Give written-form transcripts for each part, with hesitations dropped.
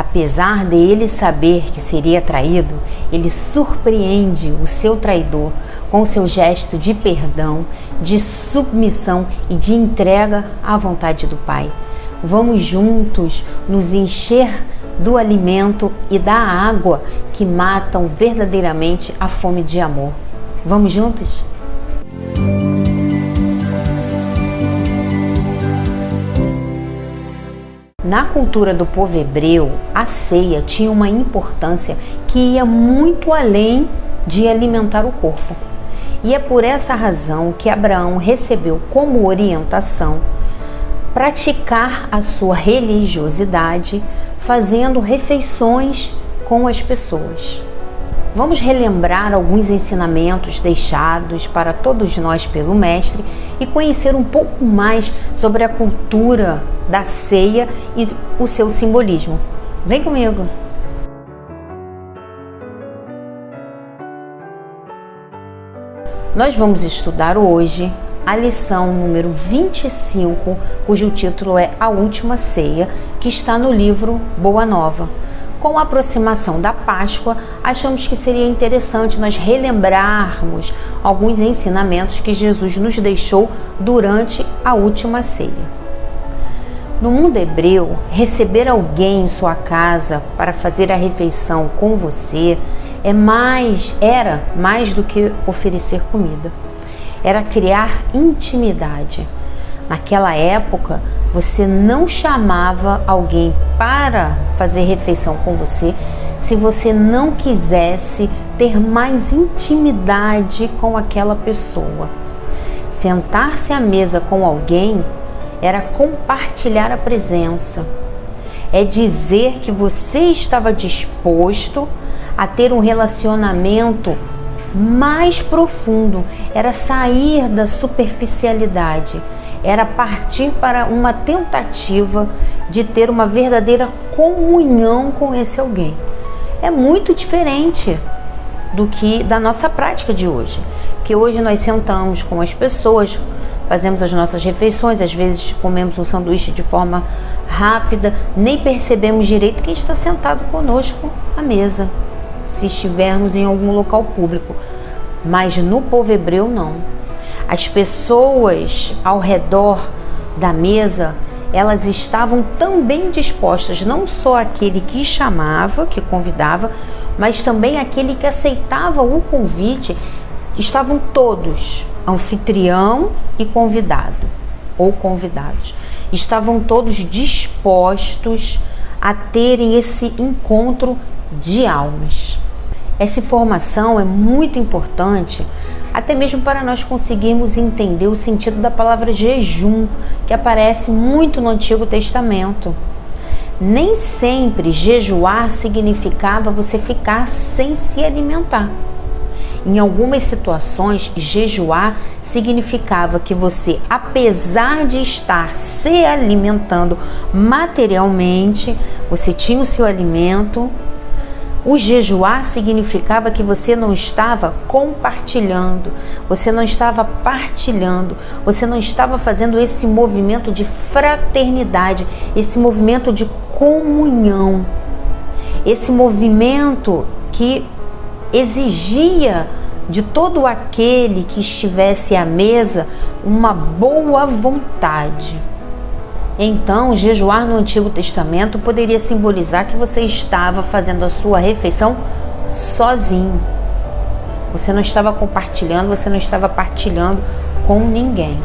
Apesar de ele saber que seria traído, ele surpreende o seu traidor com seu gesto de perdão, de submissão e de entrega à vontade do Pai. Vamos juntos nos encher do alimento e da água que matam verdadeiramente a fome de amor. Vamos juntos? Na cultura do povo hebreu, a ceia tinha uma importância que ia muito além de alimentar o corpo. E é por essa razão que Abraão recebeu como orientação praticar a sua religiosidade fazendo refeições com as pessoas. Vamos relembrar alguns ensinamentos deixados para todos nós pelo Mestre e conhecer um pouco mais sobre a cultura da ceia e o seu simbolismo. Vem comigo! Nós vamos estudar hoje a lição número 25, cujo título é A Última Ceia, que está no livro Boa Nova. Com a aproximação da Páscoa, achamos que seria interessante nós relembrarmos alguns ensinamentos que Jesus nos deixou durante a última ceia. No mundo hebreu, receber alguém em sua casa para fazer a refeição com você era mais do que oferecer comida. Era criar intimidade. Naquela época, você não chamava alguém para fazer refeição com você se você não quisesse ter mais intimidade com aquela pessoa. Sentar-se à mesa com alguém era compartilhar a presença. É dizer que você estava disposto a ter um relacionamento mais profundo, era sair da superficialidade, era partir para uma tentativa de ter uma verdadeira comunhão com esse alguém. É muito diferente da nossa prática de hoje, que hoje nós sentamos com as pessoas, fazemos as nossas refeições, às vezes comemos um sanduíche de forma rápida, nem percebemos direito quem está sentado conosco à mesa, se estivermos em algum local público. Mas no povo hebreu não. As pessoas ao redor da mesa, elas estavam também dispostas, não só aquele que chamava, que convidava, mas também aquele que aceitava o convite. Estavam todos, anfitrião e convidado, ou convidados, estavam todos dispostos a terem esse encontro de almas. Essa informação é muito importante, até mesmo para nós conseguirmos entender o sentido da palavra jejum, que aparece muito no Antigo Testamento. Nem sempre jejuar significava você ficar sem se alimentar. Em algumas situações, jejuar significava que você, apesar de estar se alimentando materialmente, você tinha o seu alimento. O jejuar significava que você não estava compartilhando, você não estava partilhando, você não estava fazendo esse movimento de fraternidade, esse movimento de comunhão, esse movimento que exigia de todo aquele que estivesse à mesa uma boa vontade. Então, jejuar no Antigo Testamento poderia simbolizar que você estava fazendo a sua refeição sozinho. Você não estava compartilhando, você não estava partilhando com ninguém.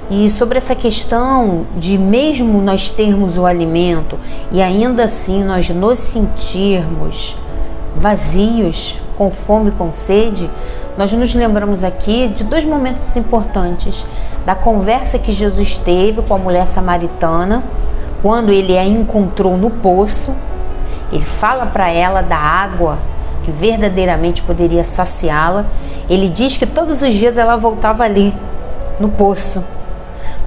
E sobre essa questão de mesmo nós termos o alimento e ainda assim nós nos sentirmos vazios, com fome, com sede, nós nos lembramos aqui de dois momentos importantes. Da conversa que Jesus teve com a mulher samaritana, quando ele a encontrou no poço. Ele fala para ela da água que verdadeiramente poderia saciá-la. Ele diz que todos os dias ela voltava ali, no poço,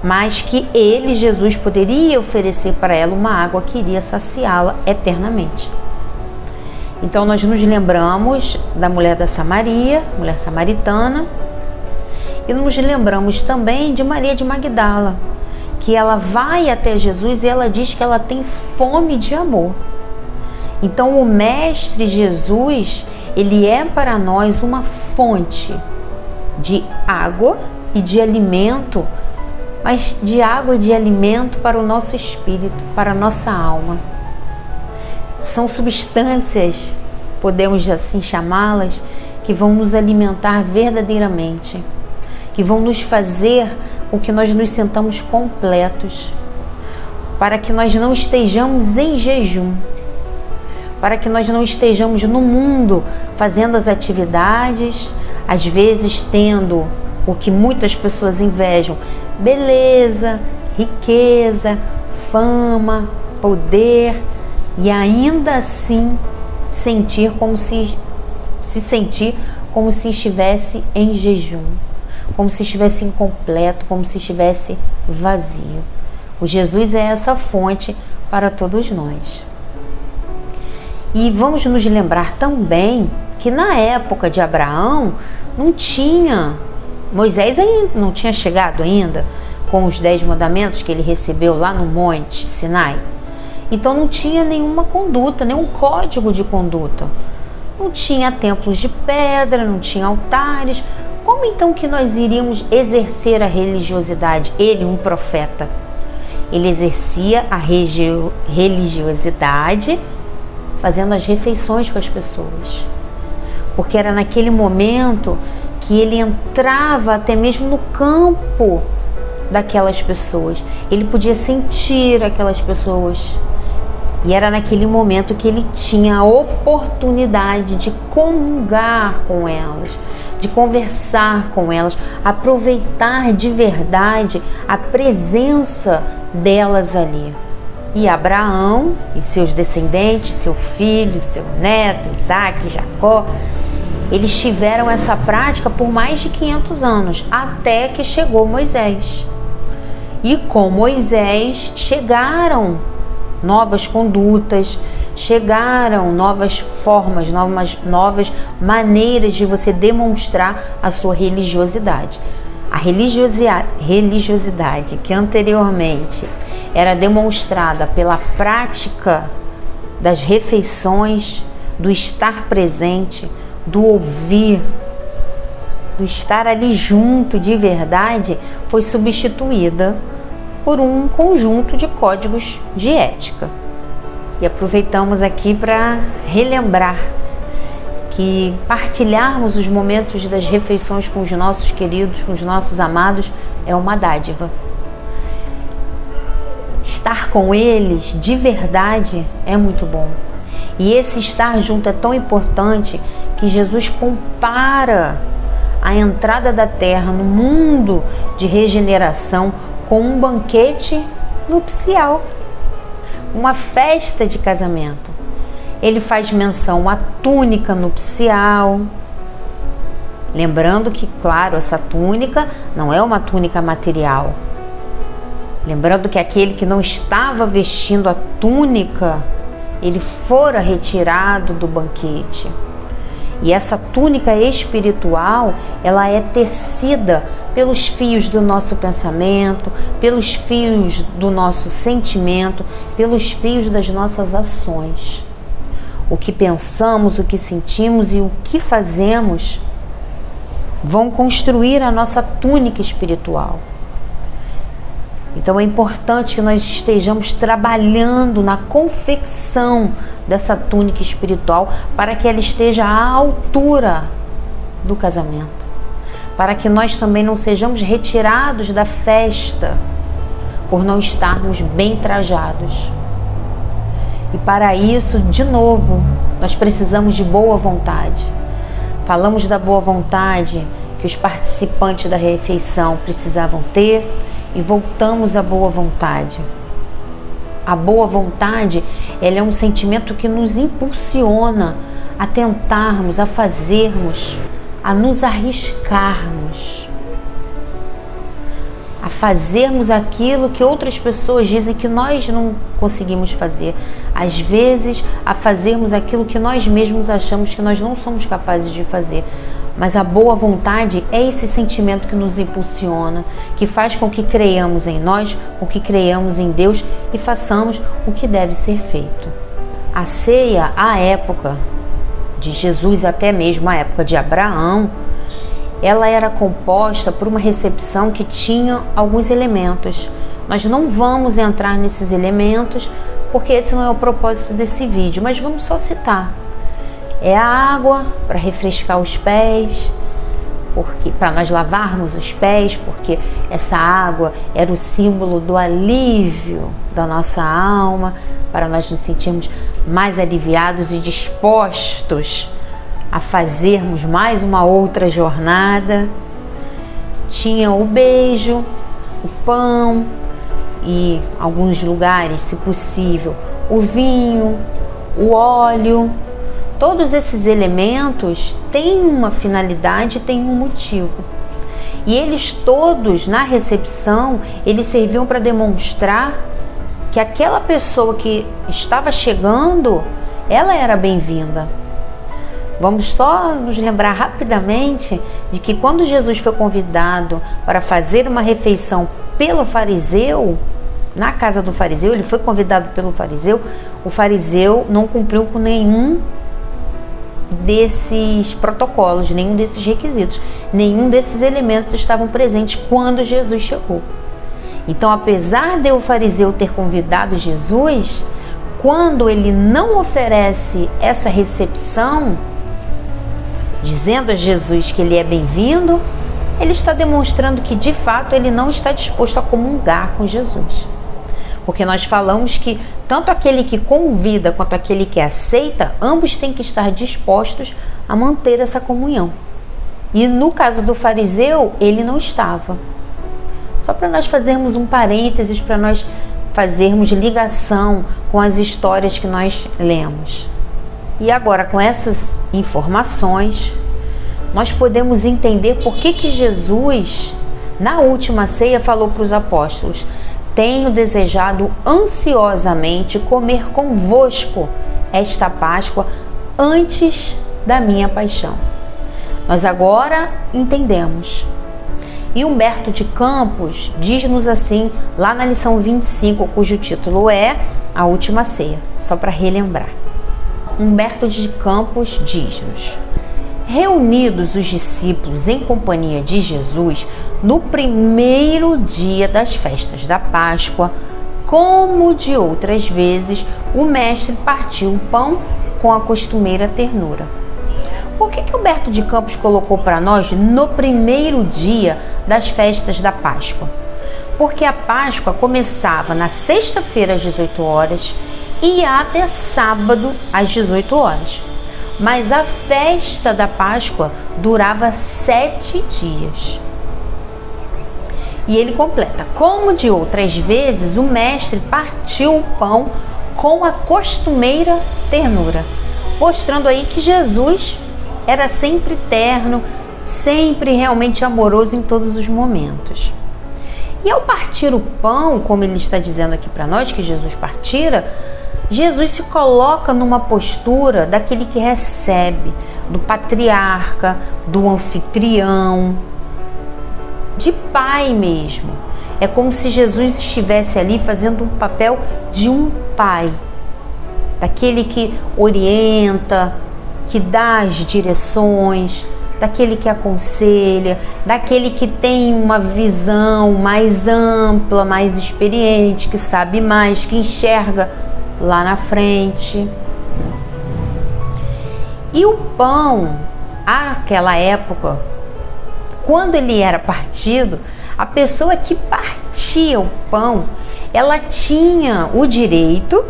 mas que ele, Jesus, poderia oferecer para ela uma água que iria saciá-la eternamente. Então nós nos lembramos da mulher da Samaria, mulher samaritana, e nos lembramos também de Maria de Magdala, que ela vai até Jesus e ela diz que ela tem fome de amor. Então o Mestre Jesus, ele é para nós uma fonte de água e de alimento, mas de água e de alimento para o nosso espírito, para a nossa alma. São substâncias, podemos assim chamá-las, que vão nos alimentar verdadeiramente, que vão nos fazer com que nós nos sintamos completos, para que nós não estejamos em jejum, para que nós não estejamos no mundo fazendo as atividades, às vezes tendo o que muitas pessoas invejam: beleza, riqueza, fama, poder, e ainda assim sentir como se estivesse em jejum, como se estivesse incompleto, como se estivesse vazio. O Jesus é essa fonte para todos nós. E vamos nos lembrar também que na época de Abraão não tinha, Moisés ainda não tinha chegado ainda com os 10 mandamentos que ele recebeu lá no Monte Sinai. Então não tinha nenhuma conduta, nenhum código de conduta. Não tinha templos de pedra, não tinha altares. Como então que nós iríamos exercer a religiosidade? Ele, um profeta, ele exercia a religiosidade fazendo as refeições com as pessoas. Porque era naquele momento que ele entrava até mesmo no campo daquelas pessoas. Ele podia sentir aquelas pessoas. E era naquele momento que ele tinha a oportunidade de comungar com elas, de conversar com elas, aproveitar de verdade a presença delas ali. E Abraão e seus descendentes, seu filho, seu neto, Isaac, Jacó, eles tiveram essa prática por mais de 500 anos, até que chegou Moisés. E com Moisés chegaram novas condutas, chegaram novas formas, novas maneiras de você demonstrar a sua religiosidade. A religiosidade que anteriormente era demonstrada pela prática das refeições, do estar presente, do ouvir, do estar ali junto de verdade, foi substituída por um conjunto de códigos de ética. E aproveitamos aqui para relembrar que partilharmos os momentos das refeições com os nossos queridos, com os nossos amados, é uma dádiva. Estar com eles de verdade é muito bom. E esse estar junto é tão importante que Jesus compara a entrada da terra no mundo de regeneração com um banquete nupcial, uma festa de casamento. Ele faz menção à túnica nupcial, lembrando que, claro, essa túnica não é uma túnica material. Lembrando que aquele que não estava vestindo a túnica, ele fora retirado do banquete. E essa túnica espiritual, ela é tecida pelos fios do nosso pensamento, pelos fios do nosso sentimento, pelos fios das nossas ações. O que pensamos, o que sentimos e o que fazemos vão construir a nossa túnica espiritual. Então é importante que nós estejamos trabalhando na confecção dessa túnica espiritual para que ela esteja à altura do casamento, para que nós também não sejamos retirados da festa por não estarmos bem trajados. E para isso, de novo, nós precisamos de boa vontade. Falamos da boa vontade que os participantes da refeição precisavam ter e voltamos à boa vontade. A boa vontade, ela é um sentimento que nos impulsiona a tentarmos, a fazermos, a nos arriscarmos, a fazermos aquilo que outras pessoas dizem que nós não conseguimos fazer. Às vezes, a fazermos aquilo que nós mesmos achamos que nós não somos capazes de fazer. Mas a boa vontade é esse sentimento que nos impulsiona, que faz com que creiamos em nós, com que creiamos em Deus e façamos o que deve ser feito. A ceia, à época de Jesus, até mesmo à época de Abraão, ela era composta por uma recepção que tinha alguns elementos. Nós não vamos entrar nesses elementos, porque esse não é o propósito desse vídeo, mas vamos só citar. É a água para refrescar os pés, porque para nós lavarmos os pés, porque essa água era o símbolo do alívio da nossa alma, para nós nos sentirmos mais aliviados e dispostos a fazermos mais uma outra jornada. Tinha o beijo, o pão e, em alguns lugares, se possível, o vinho, o óleo. Todos esses elementos têm uma finalidade, têm um motivo. E eles todos, na recepção, eles serviam para demonstrar que aquela pessoa que estava chegando, ela era bem-vinda. Vamos só nos lembrar rapidamente de que quando Jesus foi convidado para fazer uma refeição pelo fariseu, na casa do fariseu, ele foi convidado pelo fariseu, o fariseu não cumpriu com nenhum desses protocolos, nenhum desses requisitos, nenhum desses elementos estavam presentes quando Jesus chegou. Então, apesar de o fariseu ter convidado Jesus, quando ele não oferece essa recepção, dizendo a Jesus que ele é bem-vindo, ele está demonstrando que de fato ele não está disposto a comungar com Jesus. Porque nós falamos que tanto aquele que convida quanto aquele que aceita, ambos têm que estar dispostos a manter essa comunhão. E no caso do fariseu, ele não estava. Só para nós fazermos um parênteses, para nós fazermos ligação com as histórias que nós lemos. E agora, com essas informações, nós podemos entender por que Jesus, na última ceia, falou para os apóstolos: tenho desejado ansiosamente comer convosco esta Páscoa antes da minha paixão. Nós agora entendemos. E Humberto de Campos diz-nos assim, lá na lição 25, cujo título é A Última Ceia, só para relembrar. Humberto de Campos diz-nos: reunidos os discípulos em companhia de Jesus no primeiro dia das festas da Páscoa, como de outras vezes, o mestre partiu o pão com a costumeira ternura. Por que Humberto de Campos colocou para nós no primeiro dia das festas da Páscoa? Porque a Páscoa começava na sexta-feira às 18 horas e ia até sábado às 18 horas. Mas a festa da Páscoa durava 7 dias. E ele completa: como de outras vezes, o mestre partiu o pão com a costumeira ternura, mostrando aí que Jesus era sempre terno, sempre realmente amoroso em todos os momentos. E ao partir o pão, como ele está dizendo aqui para nós, que Jesus partira, Jesus se coloca numa postura daquele que recebe, do patriarca, do anfitrião, de pai mesmo. É como se Jesus estivesse ali fazendo um papel de um pai, daquele que orienta, que dá as direções, daquele que aconselha, daquele que tem uma visão mais ampla, mais experiente, que sabe mais, que enxerga lá na frente. E o pão, àquela época, quando ele era partido, a pessoa que partia o pão, ela tinha o direito,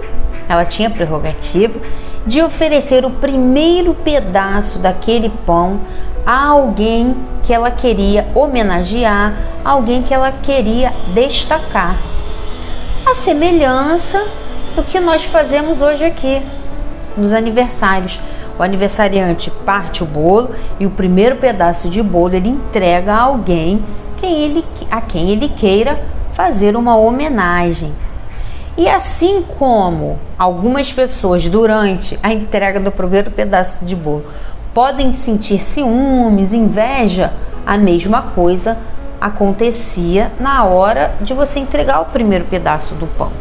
ela tinha a prerrogativa de oferecer o primeiro pedaço daquele pão a alguém que ela queria homenagear, alguém que ela queria destacar. A semelhança do que nós fazemos hoje aqui, nos aniversários. O aniversariante parte o bolo e o primeiro pedaço de bolo ele entrega a alguém a quem ele queira fazer uma homenagem. E assim como algumas pessoas, durante a entrega do primeiro pedaço de bolo, podem sentir ciúmes, inveja, a mesma coisa acontecia na hora de você entregar o primeiro pedaço do pão.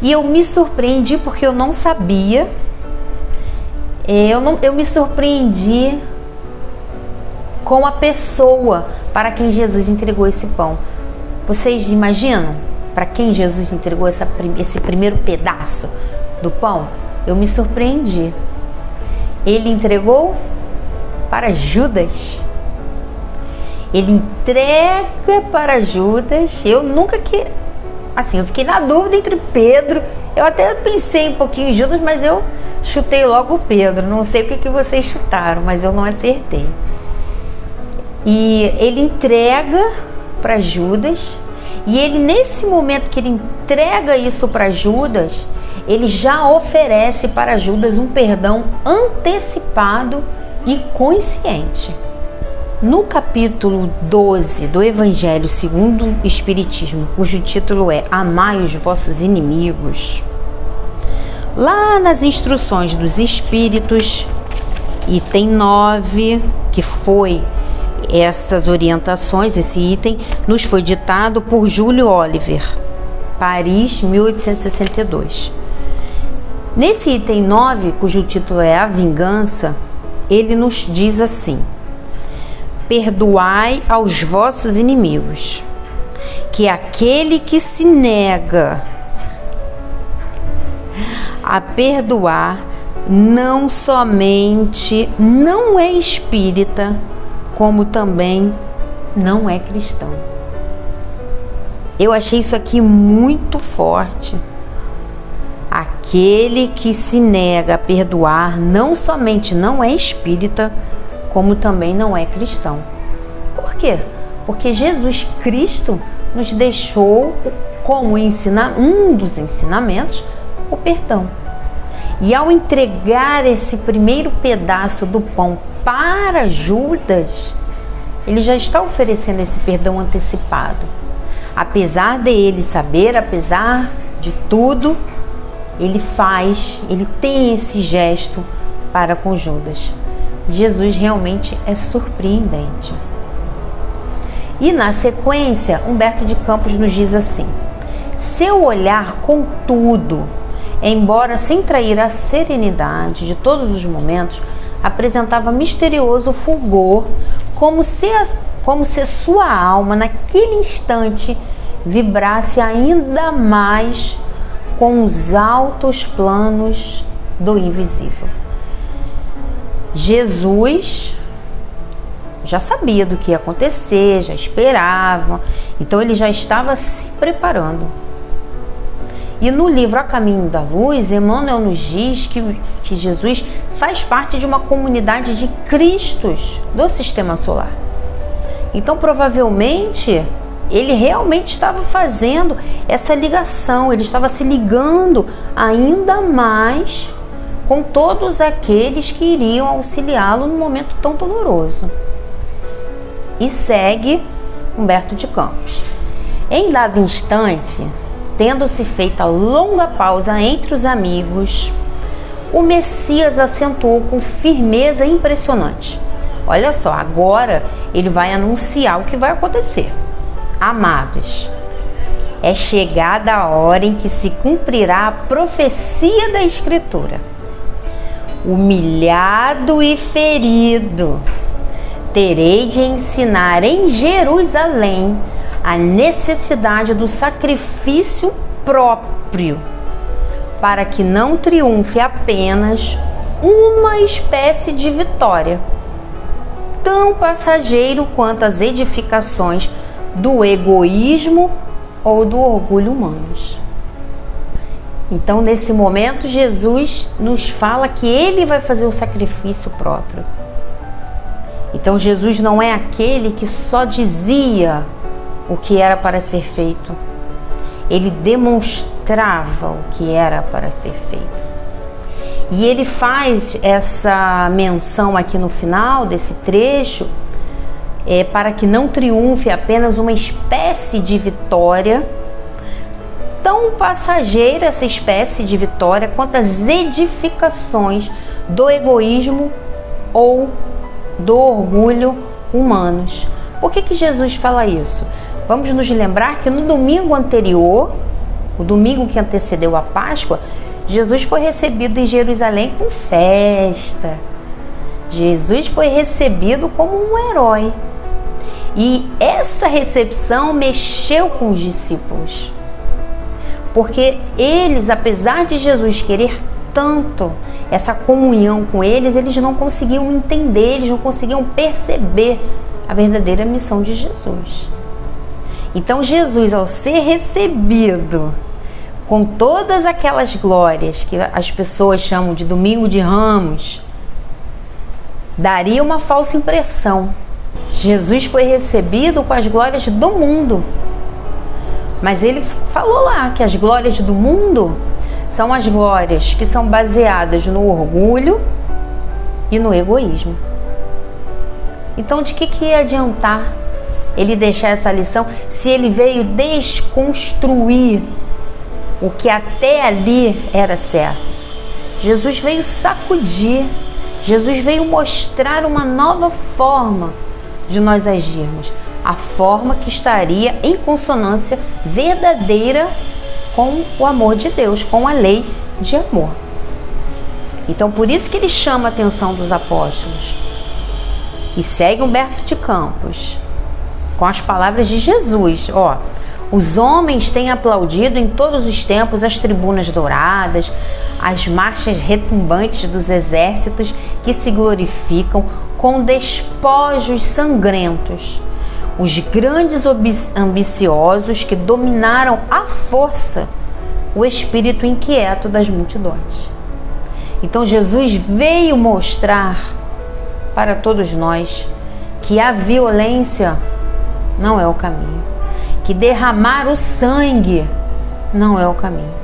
E eu me surpreendi porque eu não sabia, eu me surpreendi com a pessoa para quem Jesus entregou esse pão. Vocês imaginam para quem Jesus entregou esse primeiro pedaço do pão? Eu me surpreendi. Ele entregou para Judas. Ele entrega para Judas. Eu fiquei na dúvida entre Pedro. Eu até pensei um pouquinho em Judas, mas eu chutei logo Pedro. Não sei o que vocês chutaram, mas eu não acertei. E ele entrega para Judas. E ele, nesse momento que ele entrega isso para Judas, ele já oferece para Judas um perdão antecipado e consciente. No capítulo 12 do Evangelho segundo o Espiritismo, cujo título é Amai os vossos inimigos, lá nas instruções dos Espíritos, item 9, que foi essas orientações, esse item nos foi ditado por Júlio Oliver, Paris, 1862. Nesse item 9, cujo título é A Vingança, ele nos diz assim: perdoai aos vossos inimigos, que aquele que se nega a perdoar não somente não é espírita, como também não é cristão. Eu achei isso aqui muito forte. Aquele que se nega a perdoar não somente não é espírita, como também não é cristão. Por quê? Porque Jesus Cristo nos deixou como um dos ensinamentos o perdão. E ao entregar esse primeiro pedaço do pão para Judas, ele já está oferecendo esse perdão antecipado. Apesar de ele saber, apesar de tudo, ele tem esse gesto para com Judas. Jesus realmente é surpreendente. E na sequência, Humberto de Campos nos diz assim: seu olhar, contudo, embora sem trair a serenidade de todos os momentos, apresentava misterioso fulgor, como se sua alma naquele instante vibrasse ainda mais com os altos planos do invisível. Jesus já sabia do que ia acontecer, já esperava, então ele já estava se preparando. E no livro A Caminho da Luz, Emmanuel nos diz que Jesus faz parte de uma comunidade de Cristos do Sistema Solar. Então, provavelmente, ele realmente estava fazendo essa ligação, ele estava se ligando ainda mais com todos aqueles que iriam auxiliá-lo num momento tão doloroso. E segue Humberto de Campos. Em dado instante, tendo-se feito a longa pausa entre os amigos, o Messias acentuou com firmeza impressionante. Olha só, agora ele vai anunciar o que vai acontecer. Amados, é chegada a hora em que se cumprirá a profecia da Escritura. Humilhado e ferido, terei de ensinar em Jerusalém a necessidade do sacrifício próprio, para que não triunfe apenas uma espécie de vitória, tão passageiro quanto as edificações do egoísmo ou do orgulho humanos. Então, nesse momento, Jesus nos fala que ele vai fazer o sacrifício próprio. Então, Jesus não é aquele que só dizia o que era para ser feito. Ele demonstrava o que era para ser feito. E ele faz essa menção aqui no final desse trecho, para que não triunfe apenas uma espécie de vitória, tão passageira essa espécie de vitória quanto as edificações do egoísmo ou do orgulho humanos. Por que Jesus fala isso? Vamos nos lembrar que no domingo anterior, o domingo que antecedeu a Páscoa, Jesus foi recebido em Jerusalém com festa. Jesus foi recebido como um herói. E essa recepção mexeu com os discípulos. Porque eles, apesar de Jesus querer tanto essa comunhão com eles não conseguiam entender, eles não conseguiam perceber a verdadeira missão de Jesus. Então Jesus, ao ser recebido com todas aquelas glórias que as pessoas chamam de Domingo de Ramos, daria uma falsa impressão. Jesus foi recebido com as glórias do mundo. Mas ele falou lá que as glórias do mundo são as glórias que são baseadas no orgulho e no egoísmo. Então, de que ia adiantar ele deixar essa lição se ele veio desconstruir o que até ali era certo? Jesus veio sacudir, Jesus veio mostrar uma nova forma de nós agirmos, a forma que estaria em consonância verdadeira com o amor de Deus, com a lei de amor. Então, por isso que ele chama a atenção dos apóstolos. E segue Humberto de Campos com as palavras de Jesus. Os homens têm aplaudido em todos os tempos as tribunas douradas, as marchas retumbantes dos exércitos que se glorificam com despojos sangrentos, os grandes ambiciosos que dominaram à força o espírito inquieto das multidões. Então Jesus veio mostrar para todos nós que a violência não é o caminho, que derramar o sangue não é o caminho,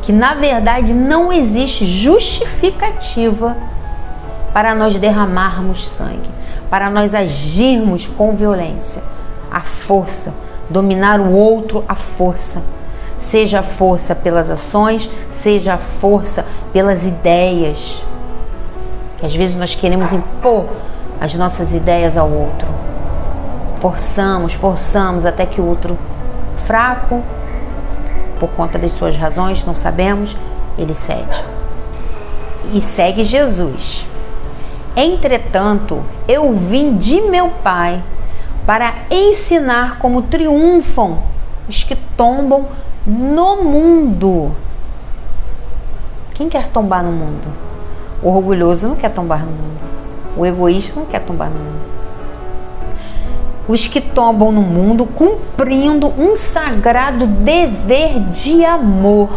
que na verdade não existe justificativa para nós derramarmos sangue, para nós agirmos com violência, à força, dominar o outro à força, seja a força pelas ações, seja a força pelas ideias, que às vezes nós queremos impor as nossas ideias ao outro, forçamos até que o outro, fraco, por conta das suas razões, não sabemos, ele cede. E segue Jesus. Entretanto, eu vim de meu Pai para ensinar como triunfam os que tombam no mundo. Quem quer tombar no mundo? O orgulhoso não quer tombar no mundo. O egoísta não quer tombar no mundo. Os que tombam no mundo cumprindo um sagrado dever de amor,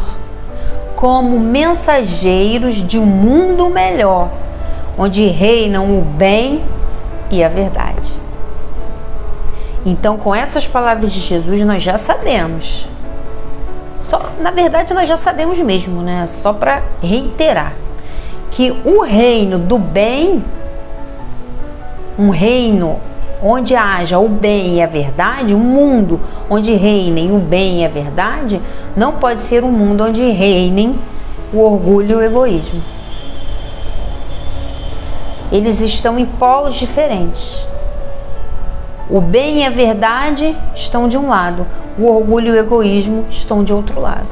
como mensageiros de um mundo melhor, onde reinam o bem e a verdade. Então, com essas palavras de Jesus, nós já sabemos. Na verdade, nós já sabemos mesmo, né? Só para reiterar que o reino do bem, um reino onde haja o bem e a verdade, um mundo onde reinem o bem e a verdade, não pode ser um mundo onde reinem o orgulho e o egoísmo. Eles estão em polos diferentes. O bem e a verdade estão de um lado, o orgulho e o egoísmo estão de outro lado.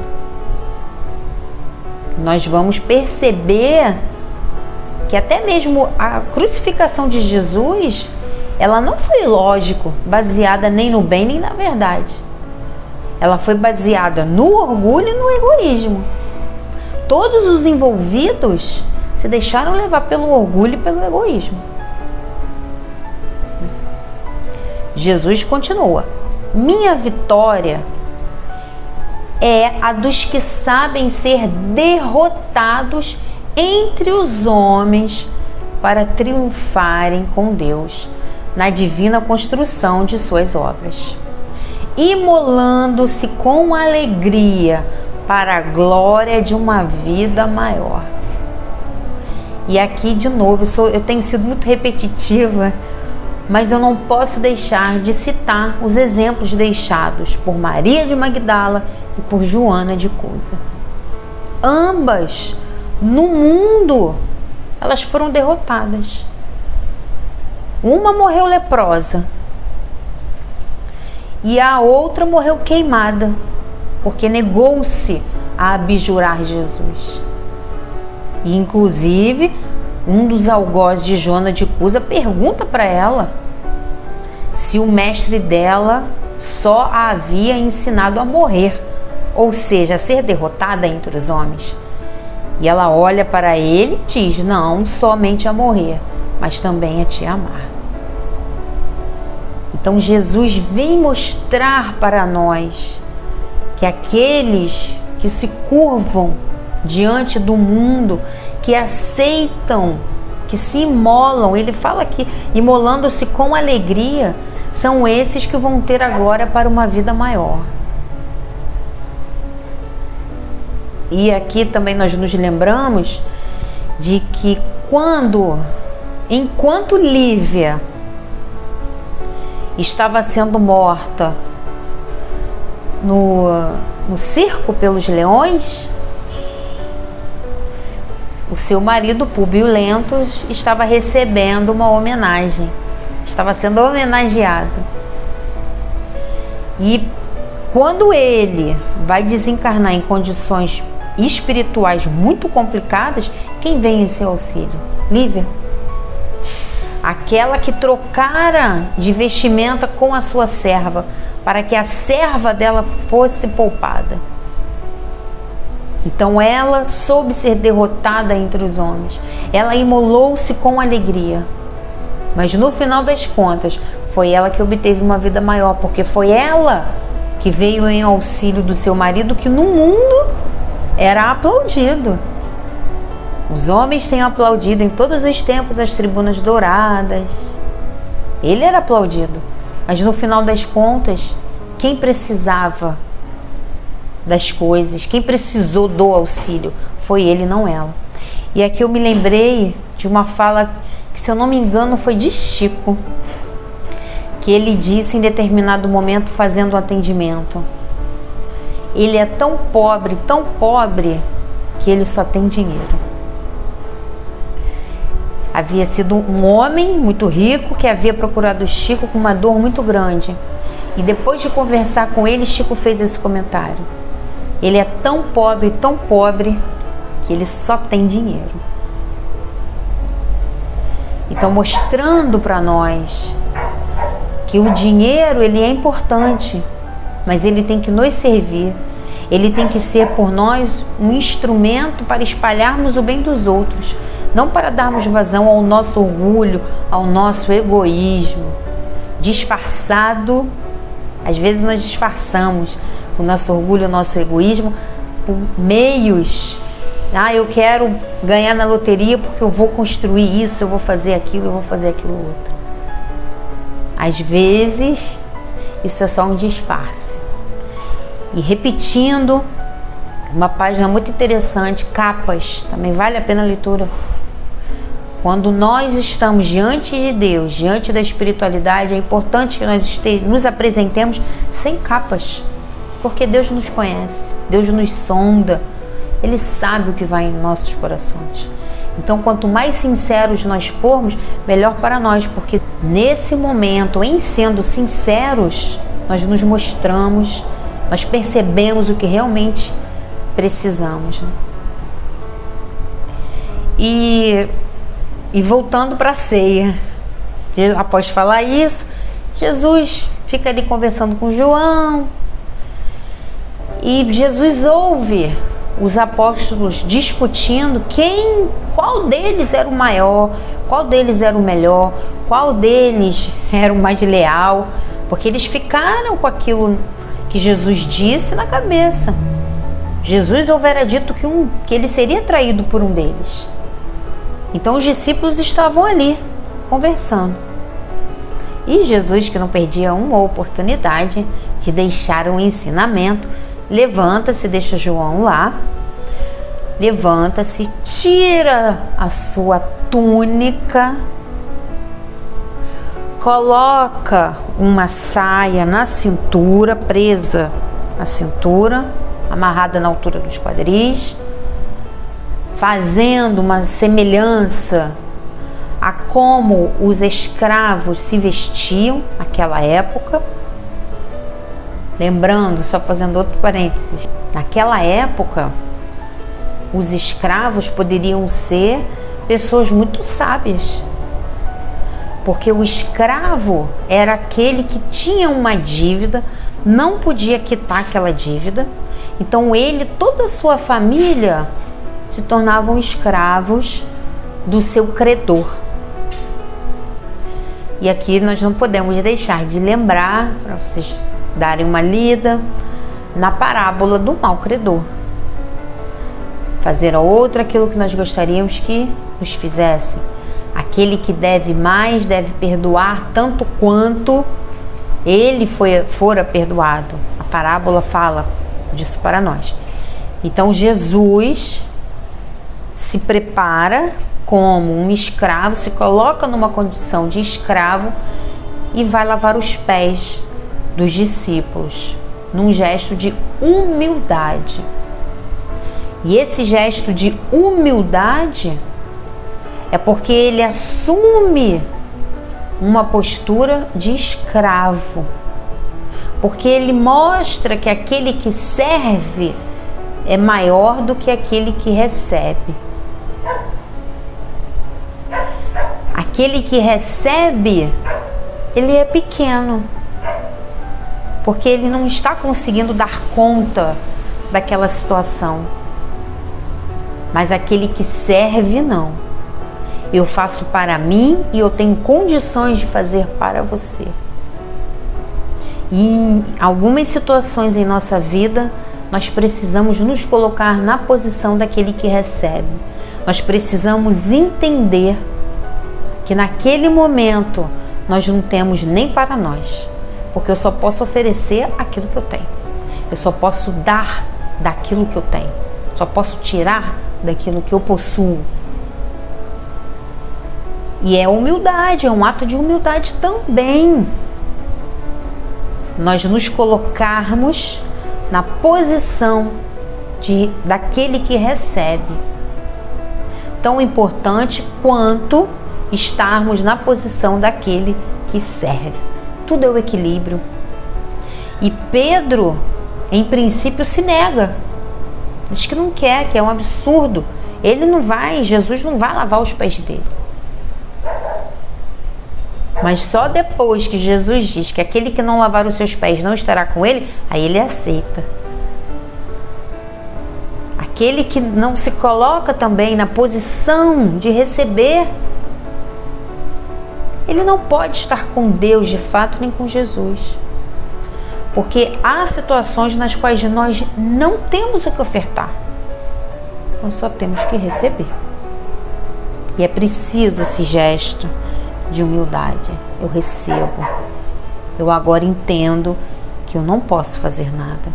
Nós vamos perceber que até mesmo a crucificação de Jesus, ela não foi, lógico, baseada nem no bem nem na verdade. Ela foi baseada no orgulho e no egoísmo. Todos os envolvidos se deixaram levar pelo orgulho e pelo egoísmo. Jesus continua: minha vitória é a dos que sabem ser derrotados entre os homens para triunfarem com Deus na divina construção de suas obras, imolando-se com alegria para a glória de uma vida maior. E aqui de novo, eu tenho sido muito repetitiva, mas eu não posso deixar de citar os exemplos deixados por Maria de Magdala e por Joana de Cusa. Ambas, no mundo, elas foram derrotadas. Uma morreu leprosa e a outra morreu queimada, porque negou-se a abjurar Jesus. E inclusive, um dos algozes de Joana de Cusa pergunta para ela se o mestre dela só a havia ensinado a morrer, ou seja, a ser derrotada entre os homens. E ela olha para ele e diz: não somente a morrer, mas também a te amar. Então Jesus vem mostrar para nós que aqueles que se curvam diante do mundo, que aceitam, que se imolam, ele fala aqui, imolando-se com alegria, são esses que vão ter a glória para uma vida maior. E aqui também nós nos lembramos de que enquanto Lívia estava sendo morta no circo pelos leões, o seu marido Públio Lentulus estava recebendo uma homenagem, estava sendo homenageado. E quando ele vai desencarnar em condições espirituais muito complicadas, quem vem em seu auxílio? Lívia. Aquela que trocara de vestimenta com a sua serva, para que a serva dela fosse poupada. Então ela soube ser derrotada entre os homens. Ela imolou-se com alegria. Mas no final das contas, foi ela que obteve uma vida maior, porque foi ela que veio em auxílio do seu marido, que no mundo era aplaudido. Os homens têm aplaudido em todos os tempos as tribunas douradas. Ele era aplaudido. Mas no final das contas, quem precisava das coisas, quem precisou do auxílio, foi ele, não ela. E aqui eu me lembrei de uma fala que, se eu não me engano, foi de Chico, que ele disse em determinado momento, fazendo um atendimento: ele é tão pobre, que ele só tem dinheiro. Havia sido um homem muito rico que havia procurado Chico com uma dor muito grande. E depois de conversar com ele, Chico fez esse comentário: ele é tão pobre, que ele só tem dinheiro. Então, mostrando para nós que o dinheiro, ele é importante, mas ele tem que nos servir. Ele tem que ser por nós um instrumento para espalharmos o bem dos outros, não para darmos vazão ao nosso orgulho, ao nosso egoísmo. Disfarçado, às vezes nós disfarçamos o nosso orgulho, o nosso egoísmo por meios. Eu quero ganhar na loteria porque eu vou construir isso, eu vou fazer aquilo, eu vou fazer aquilo outro. Às vezes, isso é só um disfarce. E repetindo, uma página muito interessante, Capas, também vale a pena a leitura. Quando nós estamos diante de Deus, diante da espiritualidade, é importante que nós nos apresentemos sem capas, porque Deus nos conhece, Deus nos sonda, Ele sabe o que vai em nossos corações. Então, quanto mais sinceros nós formos, melhor para nós, porque nesse momento, em sendo sinceros, nós nos mostramos, nós percebemos o que realmente precisamos. E voltando para a ceia, após falar isso, Jesus fica ali conversando com João, e Jesus ouve os apóstolos discutindo qual deles era o maior, qual deles era o melhor, qual deles era o mais leal, porque eles ficaram com aquilo que Jesus disse na cabeça. Jesus houvera dito que ele seria traído por um deles. Então os discípulos estavam ali, conversando. E Jesus, que não perdia uma oportunidade de deixar um ensinamento, levanta-se, deixa João lá, levanta-se, tira a sua túnica, coloca uma saia na cintura, presa na cintura, amarrada na altura dos quadris, fazendo uma semelhança a como os escravos se vestiam naquela época. Lembrando, só fazendo outro parênteses, naquela época os escravos poderiam ser pessoas muito sábias, porque o escravo era aquele que tinha uma dívida, não podia quitar aquela dívida, então ele, toda a sua família se tornavam escravos do seu credor. E aqui nós não podemos deixar de lembrar, para vocês darem uma lida, na parábola do mau credor. Fazer ao outro aquilo que nós gostaríamos que nos fizessem. Aquele que deve mais deve perdoar tanto quanto ele fora perdoado. A parábola fala disso para nós. Então Jesus se prepara como um escravo, se coloca numa condição de escravo e vai lavar os pés dos discípulos, num gesto de humildade. E esse gesto de humildade é porque ele assume uma postura de escravo, porque ele mostra que aquele que serve é maior do que aquele que recebe. Aquele que recebe, ele é pequeno, porque ele não está conseguindo dar conta daquela situação. Mas aquele que serve, não. Eu faço para mim e eu tenho condições de fazer para você. E em algumas situações em nossa vida, nós precisamos nos colocar na posição daquele que recebe. Nós precisamos entender que naquele momento nós não temos nem para nós, porque eu só posso oferecer aquilo que eu tenho. Eu só posso dar daquilo que eu tenho. Só posso tirar daquilo que eu possuo. E é humildade, é um ato de humildade também. Nós nos colocarmos na posição daquele que recebe. Tão importante quanto estarmos na posição daquele que serve. Tudo é o equilíbrio. E Pedro, em princípio, se nega. Diz que não quer, que é um absurdo. Ele não vai, Jesus não vai lavar os pés dele. Mas só depois que Jesus diz que aquele que não lavar os seus pés não estará com ele, aí ele aceita. Aquele que não se coloca também na posição de receber, ele não pode estar com Deus de fato, nem com Jesus. Porque há situações nas quais nós não temos o que ofertar. Nós só temos que receber. E é preciso esse gesto de humildade. Eu recebo. Eu agora entendo que eu não posso fazer nada.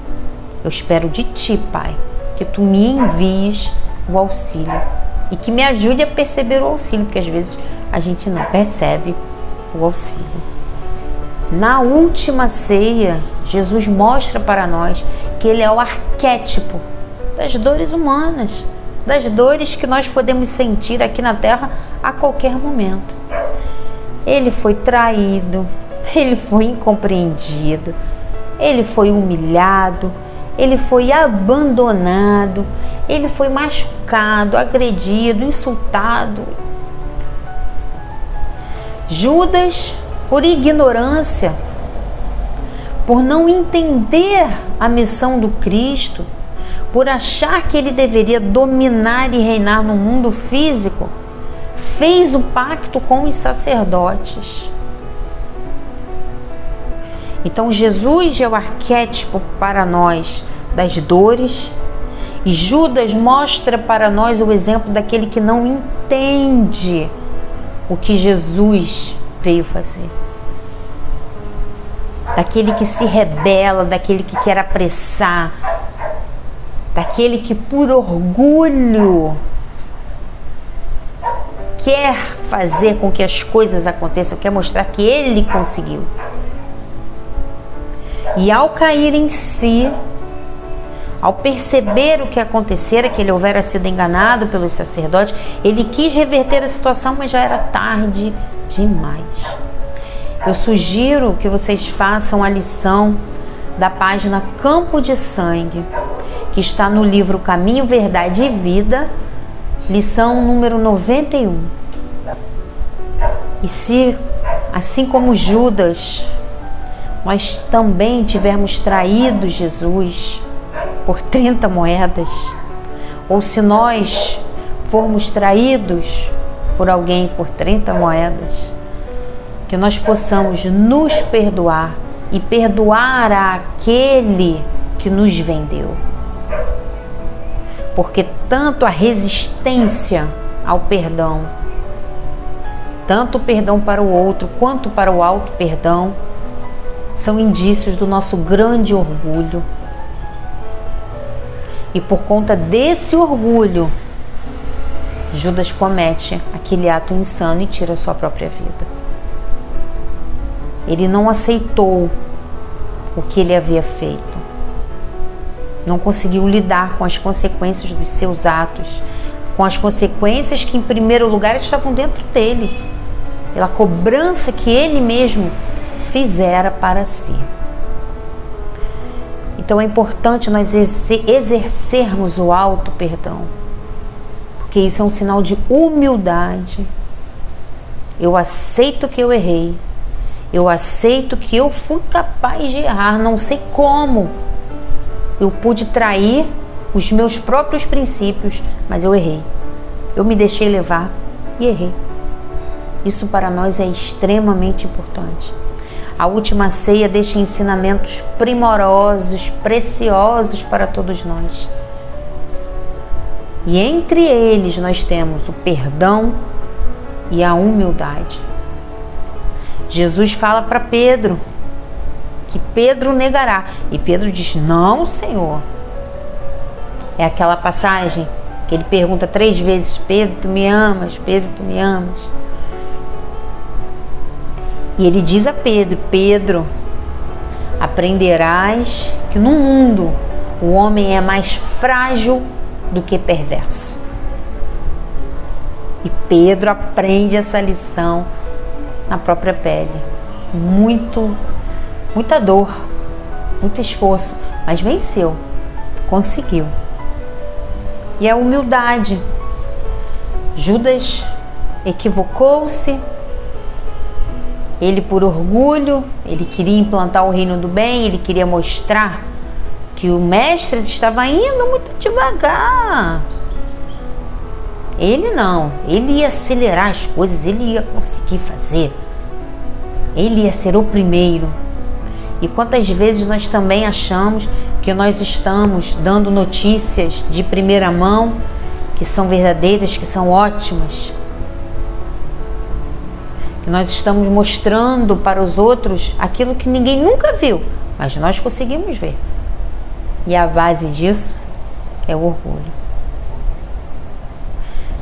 Eu espero de Ti, Pai, que Tu me envies o auxílio. E que me ajude a perceber o auxílio, porque às vezes a gente não percebe o auxílio. Na última ceia, Jesus mostra para nós que Ele é o arquétipo das dores humanas, das dores que nós podemos sentir aqui na terra a qualquer momento. Ele foi traído, Ele foi incompreendido, Ele foi humilhado, Ele foi abandonado, Ele foi machucado, agredido, insultado. Judas, por ignorância, por não entender a missão do Cristo, por achar que ele deveria dominar e reinar no mundo físico, fez o pacto com os sacerdotes. Então Jesus é o arquétipo para nós das dores, e Judas mostra para nós o exemplo daquele que não entende o que Jesus veio fazer. Daquele que se rebela, daquele que quer apressar, daquele que por orgulho quer fazer com que as coisas aconteçam, quer mostrar que ele conseguiu. E ao cair em si, Ao perceber o que acontecera, que ele houvera sido enganado pelos sacerdotes, ele quis reverter a situação, mas já era tarde demais. Eu sugiro que vocês façam a lição da página Campo de Sangue, que está no livro Caminho, Verdade e Vida, lição número 91. E se, assim como Judas, nós também tivermos traído Jesus por 30 moedas, ou se nós formos traídos por alguém por 30 moedas, que nós possamos nos perdoar e perdoar aquele que nos vendeu. Porque tanto a resistência ao perdão, tanto o perdão para o outro quanto para o auto-perdão, são indícios do nosso grande orgulho. E por conta desse orgulho, Judas comete aquele ato insano e tira a sua própria vida. Ele não aceitou o que ele havia feito. Não conseguiu lidar com as consequências dos seus atos, com as consequências que, em primeiro lugar, estavam dentro dele, pela cobrança que ele mesmo fizera para si. Então é importante nós exercermos o auto-perdão, porque isso é um sinal de humildade. Eu aceito que eu errei, eu aceito que eu fui capaz de errar, não sei como eu pude trair os meus próprios princípios, mas eu errei, eu me deixei levar e errei. Isso para nós é extremamente importante. A última ceia deixa ensinamentos primorosos, preciosos para todos nós. E entre eles nós temos o perdão e a humildade. Jesus fala para Pedro que Pedro negará. E Pedro diz: não, Senhor. É aquela passagem que ele pergunta 3 vezes: Pedro, tu me amas? Pedro, tu me amas? E ele diz a Pedro: Pedro, aprenderás que no mundo o homem é mais frágil do que perverso. E Pedro aprende essa lição na própria pele. Muita dor, muito esforço, mas venceu, conseguiu. E a humildade. Judas equivocou-se. Ele, por orgulho, ele queria implantar o reino do bem, ele queria mostrar que o mestre estava indo muito devagar. Ele não, ele ia acelerar as coisas, ele ia conseguir fazer. Ele ia ser o primeiro. E quantas vezes nós também achamos que nós estamos dando notícias de primeira mão, que são verdadeiras, que são ótimas, que nós estamos mostrando para os outros aquilo que ninguém nunca viu, mas nós conseguimos ver. E a base disso é o orgulho.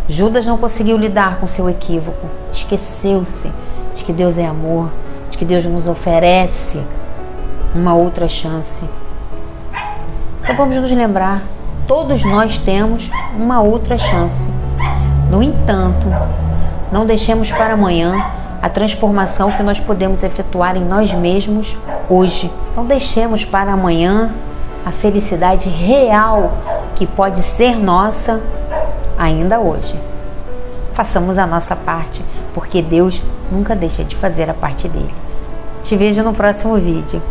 Judas não conseguiu lidar com seu equívoco, esqueceu-se de que Deus é amor, de que Deus nos oferece uma outra chance. Então vamos nos lembrar, todos nós temos uma outra chance. No entanto, não deixemos para amanhã a transformação que nós podemos efetuar em nós mesmos hoje. Não deixemos para amanhã a felicidade real que pode ser nossa ainda hoje. Façamos a nossa parte, porque Deus nunca deixa de fazer a parte dele. Te vejo no próximo vídeo.